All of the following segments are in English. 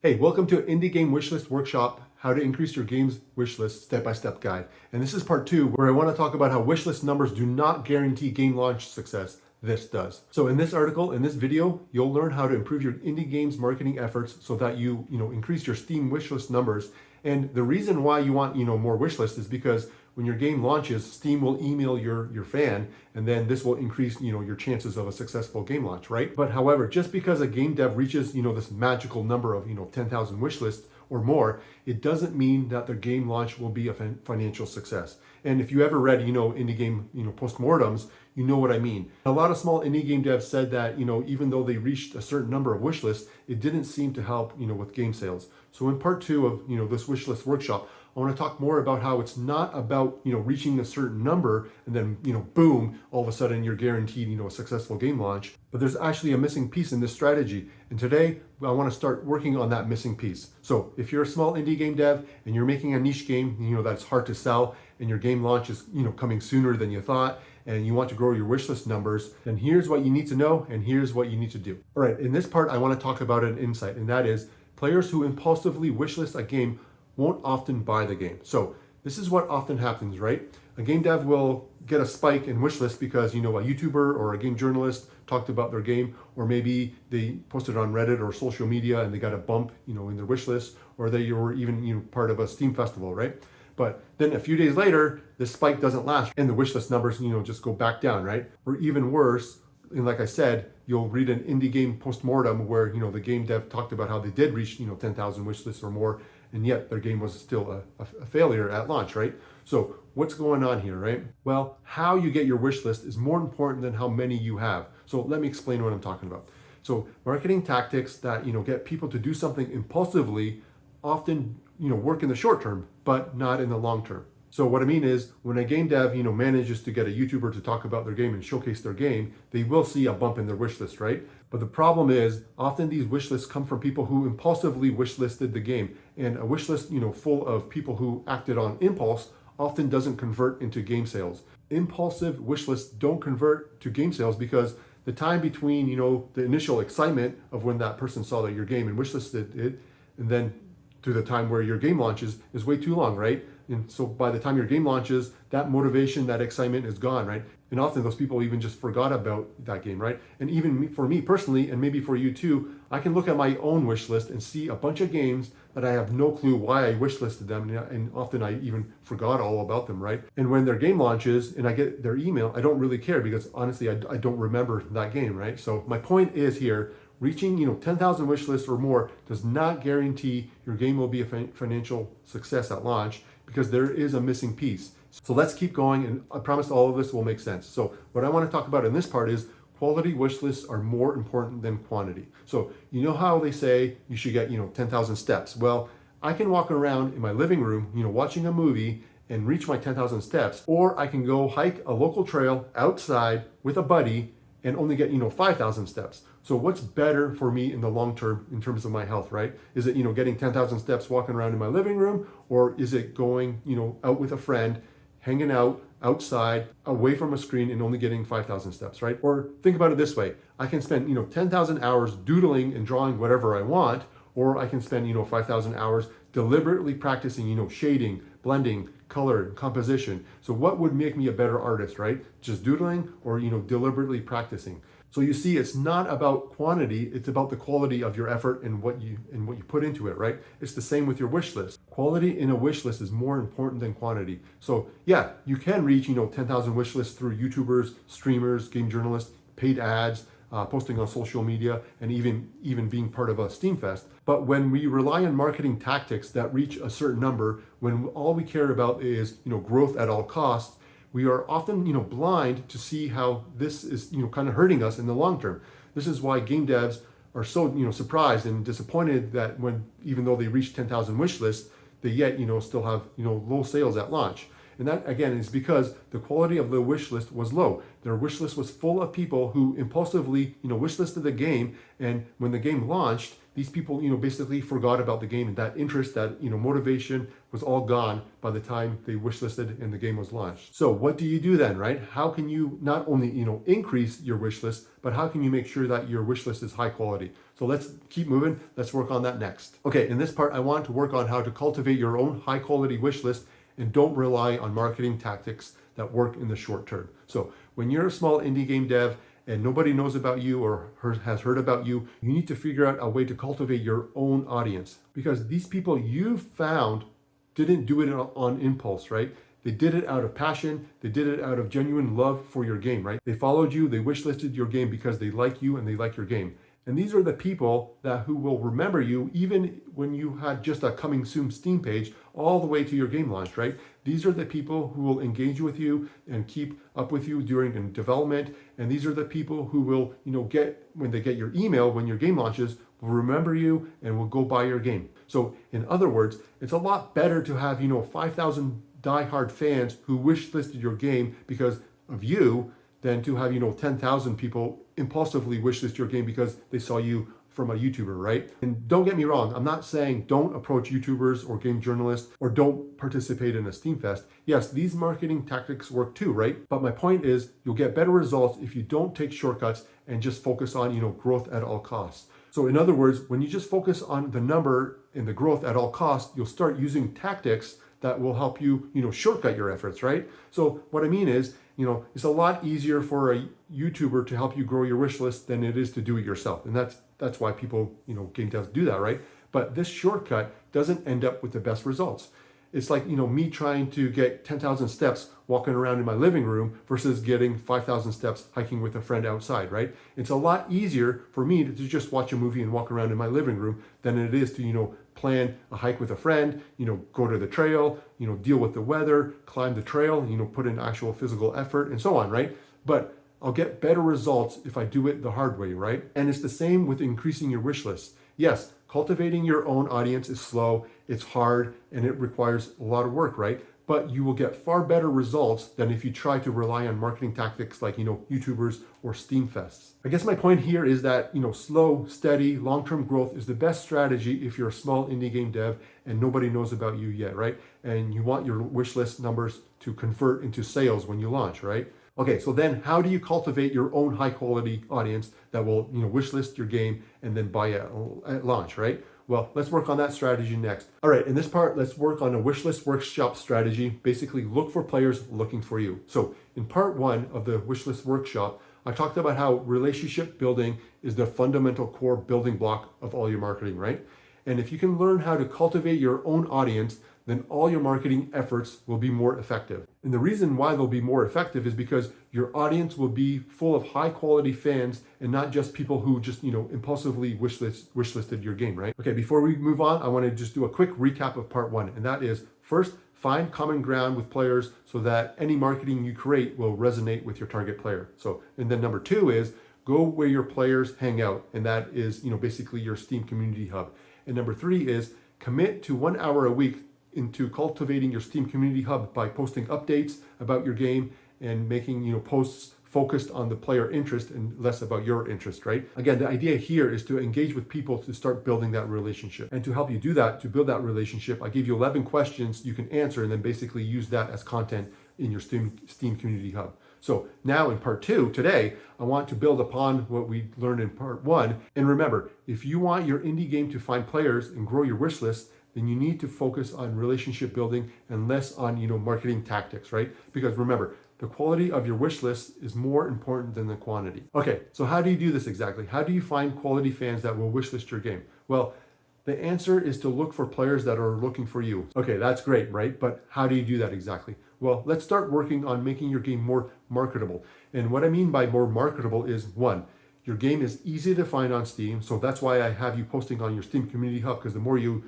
Hey, welcome to Indie Game Wishlist Workshop, How to Increase Your Game's Wishlist Step-by-Step Guide. And this is part 2, where I want to talk about how wishlist numbers do not guarantee game launch success. This does. So in this article, in this video, you'll learn how to improve your indie games marketing efforts so that you increase your Steam wishlist numbers. And the reason why you want, more wishlist is because when your game launches, Steam will email your fan, and then this will increase, your chances of a successful game launch, right? But however, just because a game dev reaches, this magical number of, 10,000 wish lists or more, it doesn't mean that their game launch will be a financial success. And if you ever read, indie game, postmortems, you know what I mean. A lot of small indie game devs said that, even though they reached a certain number of wish lists, it didn't seem to help, with game sales. So in part 2 of, this wish list workshop, I want to talk more about how it's not about, reaching a certain number and then, boom, all of a sudden you're guaranteed, a successful game launch. But there's actually a missing piece in this strategy. And today I want to start working on that missing piece. So if you're a small indie game dev and you're making a niche game, that's hard to sell and your game launch is, coming sooner than you thought, and you want to grow your wishlist numbers, then here's what you need to know and here's what you need to do. All right, in this part, I want to talk about an insight, and that is players who impulsively wishlist a game won't often buy the game. So this is what often happens, right? A game dev will get a spike in wishlist because, a YouTuber or a game journalist talked about their game, or maybe they posted on Reddit or social media and they got a bump, in their wishlist, or they were even, part of a Steam festival, right? But then a few days later, this spike doesn't last and the wishlist numbers, just go back down, right? Or even worse, and like I said, you'll read an indie game postmortem where, the game dev talked about how they did reach, 10,000 wishlists or more, and yet their game was still a failure at launch, right? So what's going on here, right? Well, how you get your wish list is more important than how many you have. So let me explain what I'm talking about. So marketing tactics that, get people to do something impulsively often, work in the short term, but not in the long term. So what I mean is when a game dev, manages to get a YouTuber to talk about their game and showcase their game, they will see a bump in their wish list, right? But the problem is often these wish lists come from people who impulsively wish listed the game, and a wish list, full of people who acted on impulse often doesn't convert into game sales. Impulsive wish lists don't convert to game sales because the time between, the initial excitement of when that person saw that your game and wish listed it, and then to the time where your game launches is way too long, right? And so by the time your game launches, that motivation, that excitement is gone, right? And often those people even just forgot about that game, right? And even for me personally, and maybe for you too, I can look at my own wish list and see a bunch of games that I have no clue why I wish listed them. And often I even forgot all about them, right? And when their game launches and I get their email, I don't really care because honestly, I don't remember that game, right? So my point is here, reaching 10,000 wish lists or more does not guarantee your game will be a financial success at launch because there is a missing piece. So let's keep going, and I promise all of this will make sense. So what I want to talk about in this part is quality wish lists are more important than quantity. So you know how they say you should get 10,000 steps. Well, I can walk around in my living room, watching a movie and reach my 10,000 steps, or I can go hike a local trail outside with a buddy and only get 5,000 steps. So what's better for me in the long term in terms of my health, right? Is it getting 10,000 steps walking around in my living room, or is it going out with a friend, hanging out outside away from a screen and only getting 5,000 steps, right? Or think about it this way: I can spend 10,000 hours doodling and drawing whatever I want, or I can spend 5,000 hours deliberately practicing shading, blending, color, composition. So what would make me a better artist, right? Just doodling or deliberately practicing. So you see, it's not about quantity, it's about the quality of your effort and what you put into it, right? It's the same with your wish list. Quality in a wish list is more important than quantity. So yeah, you can reach 10,000 wish lists through YouTubers, streamers, game journalists, paid ads, posting on social media, and even being part of a Steam Fest. But when we rely on marketing tactics that reach a certain number, when all we care about is growth at all costs, we are often blind to see how this is kind of hurting us in the long term. This is why game devs are so surprised and disappointed that when, even though they reach 10,000 wish lists, they yet still have low sales at launch. And that again is because the quality of the wish list was low. Their wish list was full of people who impulsively wish listed the game, and when the game launched, these people, basically forgot about the game, and that interest, that, motivation was all gone by the time they wishlisted and the game was launched. So what do you do then, right? How can you not only, increase your wish list, but how can you make sure that your wish list is high quality? So let's keep moving. Let's work on that next. Okay, in this part, I want to work on how to cultivate your own high quality wish list and don't rely on marketing tactics that work in the short term. So when you're a small indie game dev and nobody knows about you or has heard about you, you need to figure out a way to cultivate your own audience, because these people you found didn't do it on impulse, right? They did it out of passion. They did it out of genuine love for your game, right? They followed you, they wishlisted your game because they like you and they like your game. And these are the people who will remember you even when you had just a coming soon Steam page all the way to your game launch, right? These are the people who will engage with you and keep up with you during development. And these are the people who will, when they get your email, when your game launches, will remember you and will go buy your game. So in other words, it's a lot better to have, 5,000 diehard fans who wishlisted your game because of you than to have, 10,000 people impulsively wishlist your game because they saw you from a YouTuber, right? And don't get me wrong, I'm not saying don't approach YouTubers or game journalists or don't participate in a Steam Fest. Yes, these marketing tactics work too, right? But my point is you'll get better results if you don't take shortcuts and just focus on, growth at all costs. So in other words, when you just focus on the number and the growth at all costs, you'll start using tactics that will help you, shortcut your efforts, right? So what I mean is, it's a lot easier for a YouTuber to help you grow your wish list than it is to do it yourself. And that's why people, game devs do that, right? But this shortcut doesn't end up with the best results. It's like, me trying to get 10,000 steps walking around in my living room versus getting 5,000 steps hiking with a friend outside, right? It's a lot easier for me to just watch a movie and walk around in my living room than it is to, plan a hike with a friend, go to the trail, deal with the weather, climb the trail, put in actual physical effort and so on, right? But I'll get better results if I do it the hard way, right? And it's the same with increasing your wish list. Yes, cultivating your own audience is slow, it's hard, and it requires a lot of work, right? But you will get far better results than if you try to rely on marketing tactics like, YouTubers or Steam Fests. I guess my point here is that, slow, steady, long-term growth is the best strategy if you're a small indie game dev and nobody knows about you yet, right? And you want your wish list numbers to convert into sales when you launch, right? Okay, so then how do you cultivate your own high quality audience that will, wishlist your game and then buy it at launch, right? Well, let's work on that strategy next. All right, in this part, let's work on a wishlist workshop strategy. Basically, look for players looking for you. So in part 1 of the wishlist workshop, I talked about how relationship building is the fundamental core building block of all your marketing, right? And if you can learn how to cultivate your own audience, then all your marketing efforts will be more effective. And the reason why they'll be more effective is because your audience will be full of high quality fans and not just people who just, impulsively wishlisted your game, right? Okay, before we move on, I want to just do a quick recap of part 1. And that is, first, find common ground with players so that any marketing you create will resonate with your target player. So, and then number 2 is go where your players hang out. And that is, basically your Steam community hub. And number 3 is commit to 1 hour a week into cultivating your Steam community hub by posting updates about your game and making, posts focused on the player interest and less about your interest, right? Again, the idea here is to engage with people to start building that relationship. And to help you do that, to build that relationship, I gave you 11 questions you can answer and then basically use that as content in your Steam community hub. So now in part 2, today, I want to build upon what we learned in part 1. And remember, if you want your indie game to find players and grow your wish list, then you need to focus on relationship building and less on, marketing tactics, right? Because remember, the quality of your wish list is more important than the quantity. Okay, so how do you do this exactly? How do you find quality fans that will wishlist your game? Well, the answer is to look for players that are looking for you. Okay, that's great, right? But how do you do that exactly? Well, let's start working on making your game more marketable. And what I mean by more marketable is 1, your game is easy to find on Steam, so that's why I have you posting on your Steam community hub, because the more you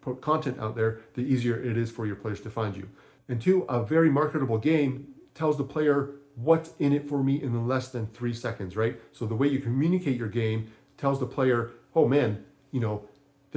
put content out there, the easier it is for your players to find you. And 2, a very marketable game tells the player what's in it for me in less than 3 seconds, right? So the way you communicate your game tells the player, oh man,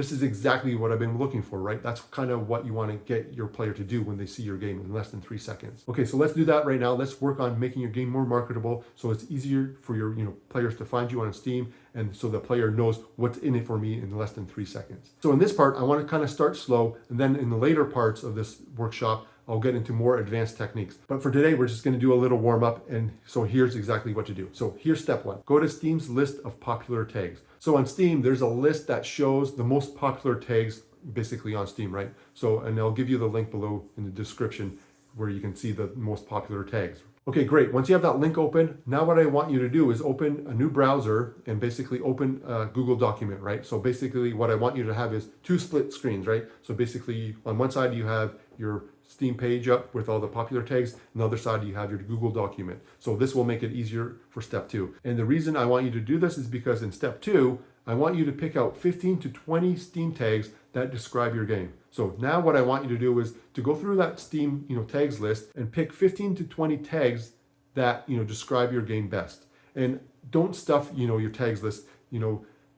This is exactly what I've been looking for, right? That's kind of what you want to get your player to do when they see your game in less than 3 seconds. Okay, so let's do that right now. Let's work on making your game more marketable so it's easier for your players to find you on Steam, and so the player knows what's in it for me in less than 3 seconds. So in this part, I want to kind of start slow, and then in the later parts of this workshop, I'll get into more advanced techniques. But for today, we're just going to do a little warm up. And so here's exactly what to do. So here's step one. Go to Steam's list of popular tags. So on Steam, there's a list that shows the most popular tags basically on Steam, right? So, and I'll give you the link below in the description where you can see the most popular tags. Okay, great. Once you have that link open, now what I want you to do is open a new browser and basically open a Google document, right? So basically what I want you to have is 2 split screens, right? So basically on one side you have your Steam page up with all the popular tags. On the other side, you have your Google document. So this will make it easier for step 2. And the reason I want you to do this is because in step 2, I want you to pick out 15 to 20 Steam tags that describe your game. So now what I want you to do is to go through that Steam, tags list and pick 15 to 20 tags that, describe your game best. And don't stuff, your tags list,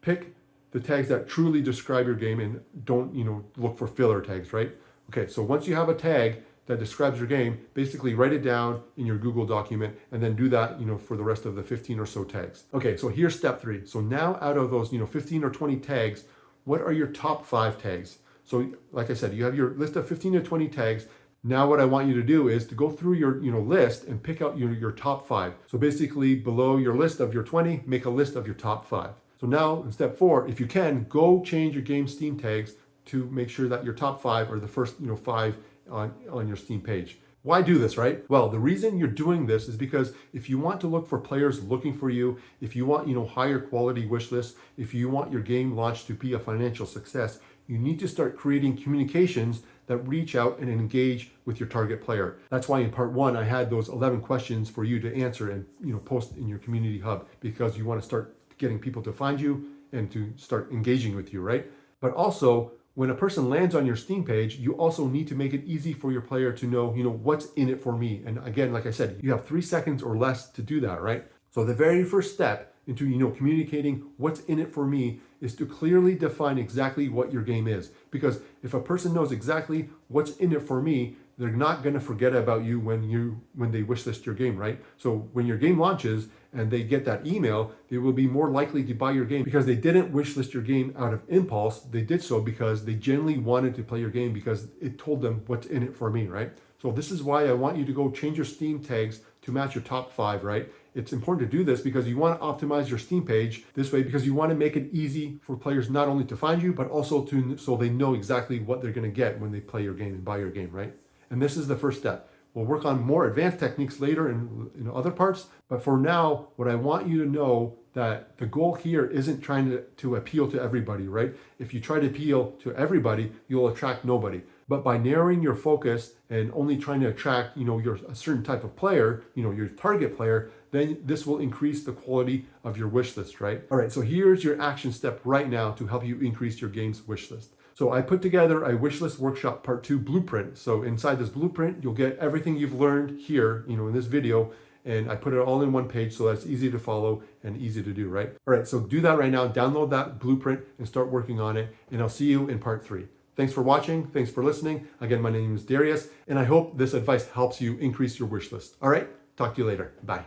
pick the tags that truly describe your game and don't, look for filler tags, right? Okay, so once you have a tag that describes your game, basically write it down in your Google document and then do that, for the rest of the 15 or so tags. Okay, so here's step 3. So now out of those, 15 or 20 tags, what are your top 5 tags? So like I said, you have your list of 15 to 20 tags. Now what I want you to do is to go through your list and pick out your top 5. So basically below your list of your 20, make a list of your top 5. So now in step 4, if you can, go change your game Steam tags to make sure that your top 5 are the first 5 on your Steam page. Why do this, right? Well, the reason you're doing this is because if you want to look for players looking for you, if you want higher quality wish lists, if you want your game launch to be a financial success, you need to start creating communications that reach out and engage with your target player. That's why in part 1 I had those 11 questions for you to answer and post in your community hub, because you want to start getting people to find you and to start engaging with you, right? But also, when a person lands on your Steam page, you also need to make it easy for your player to know, what's in it for me. And again, like I said, you have 3 seconds or less to do that, right? So the very first step into, communicating what's in it for me is to clearly define exactly what your game is. Because if a person knows exactly what's in it for me, they're not going to forget about you when they wishlist your game, right? So when your game launches and they get that email, they will be more likely to buy your game because they didn't wishlist your game out of impulse. They did so because they genuinely wanted to play your game because it told them what's in it for me, right? So this is why I want you to go change your Steam tags to match your top 5, right? It's important to do this because you want to optimize your Steam page this way because you want to make it easy for players not only to find you, but also so they know exactly what they're going to get when they play your game and buy your game, right? And this is the first step. We'll work on more advanced techniques later in other parts, but for now, what I want you to know that the goal here isn't trying to appeal to everybody, right? If you try to appeal to everybody, you'll attract nobody. But by narrowing your focus and only trying to attract, a certain type of player, your target player, then this will increase the quality of your wish list, right? All right, so here's your action step right now to help you increase your game's wish list. So I put together a Wishlist Workshop Part 2 blueprint. So inside this blueprint, you'll get everything you've learned here, in this video, and I put it all in one page so that's easy to follow and easy to do, right? All right, so do that right now. Download that blueprint and start working on it, and I'll see you in Part 3. Thanks for watching. Thanks for listening. Again, my name is Dariusz, and I hope this advice helps you increase your wish list. All right, talk to you later. Bye.